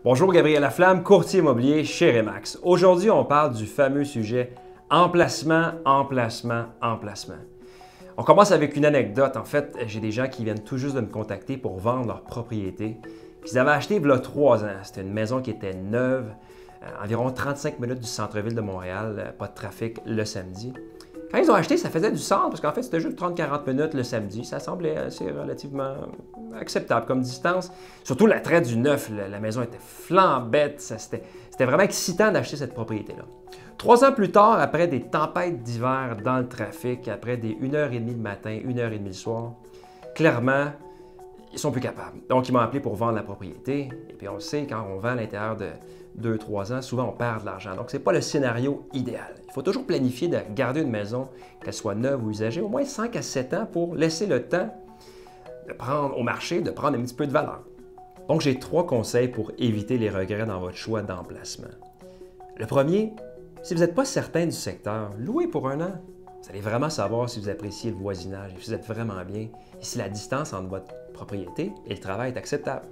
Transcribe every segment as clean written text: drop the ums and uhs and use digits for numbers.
Bonjour, Gabriel Laflamme, courtier immobilier chez Remax. Aujourd'hui, on parle du fameux sujet emplacement, emplacement, emplacement. On commence avec une anecdote. En fait, j'ai des gens qui viennent tout juste de me contacter pour vendre leur propriété qu'ils avaient acheté il y a 3 ans. C'était une maison qui était neuve, environ 35 minutes du centre-ville de Montréal, pas de trafic le samedi. Quand ils ont acheté, ça faisait du sens parce qu'en fait, c'était juste 30-40 minutes le samedi. Ça semblait assez relativement acceptable comme distance. Surtout l'attrait du neuf. La maison était flambette. C'était vraiment excitant d'acheter cette propriété-là. 3 ans plus tard, après des tempêtes d'hiver dans le trafic, après des 1h30 le matin, 1h30 le soir, clairement, ils sont plus capables. Donc, ils m'ont appelé pour vendre la propriété. Et puis, on le sait, quand on vend à l'intérieur de 2-3 ans, souvent, on perd de l'argent. Donc, ce n'est pas le scénario idéal. Il faut toujours planifier de garder une maison, qu'elle soit neuve ou usagée, au moins 5 à 7 ans pour laisser le temps de prendre au marché, de prendre un petit peu de valeur. Donc, j'ai 3 conseils pour éviter les regrets dans votre choix d'emplacement. Le premier, si vous n'êtes pas certain du secteur, louez pour 1 an. Vous allez vraiment savoir si vous appréciez le voisinage et si vous êtes vraiment bien et si la distance entre votre propriété et le travail est acceptable.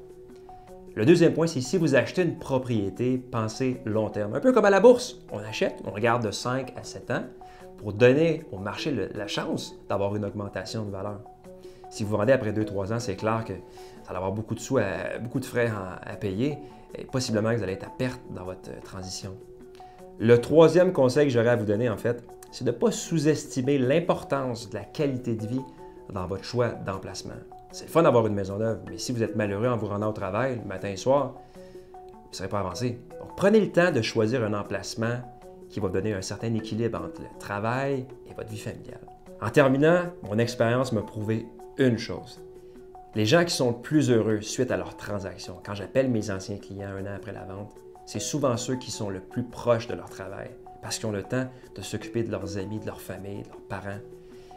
Le deuxième point, c'est si vous achetez une propriété, pensez long terme. Un peu comme à la bourse. On achète, on regarde de 5 à 7 ans pour donner au marché la chance d'avoir une augmentation de valeur. Si vous vendez après 2-3 ans, c'est clair que ça va avoir beaucoup de frais à payer et possiblement que vous allez être à perte dans votre transition. Le troisième conseil que j'aurais à vous donner, en fait, c'est de ne pas sous-estimer l'importance de la qualité de vie dans votre choix d'emplacement. C'est le fun d'avoir une maison neuve, mais si vous êtes malheureux en vous rendant au travail le matin et soir, vous ne serez pas avancé. Donc, prenez le temps de choisir un emplacement qui va vous donner un certain équilibre entre le travail et votre vie familiale. En terminant, mon expérience m'a prouvé une chose. Les gens qui sont le plus heureux suite à leur transaction, quand j'appelle mes anciens clients 1 an après la vente, c'est souvent ceux qui sont le plus proches de leur travail, parce qu'ils ont le temps de s'occuper de leurs amis, de leur famille, de leurs parents.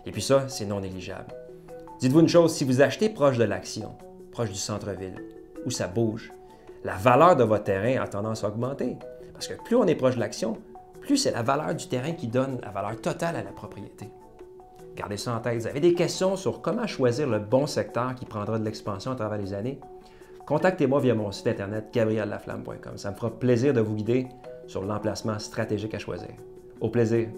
Et puis ça, c'est non négligeable. Dites-vous une chose, si vous achetez proche de l'action, proche du centre-ville, où ça bouge, la valeur de votre terrain a tendance à augmenter. Parce que plus on est proche de l'action, plus c'est la valeur du terrain qui donne la valeur totale à la propriété. Gardez ça en tête. Vous avez des questions sur comment choisir le bon secteur qui prendra de l'expansion à travers les années? Contactez-moi via mon site internet gabriellaflamme.com. Ça me fera plaisir de vous guider sur l'emplacement stratégique à choisir. Au plaisir!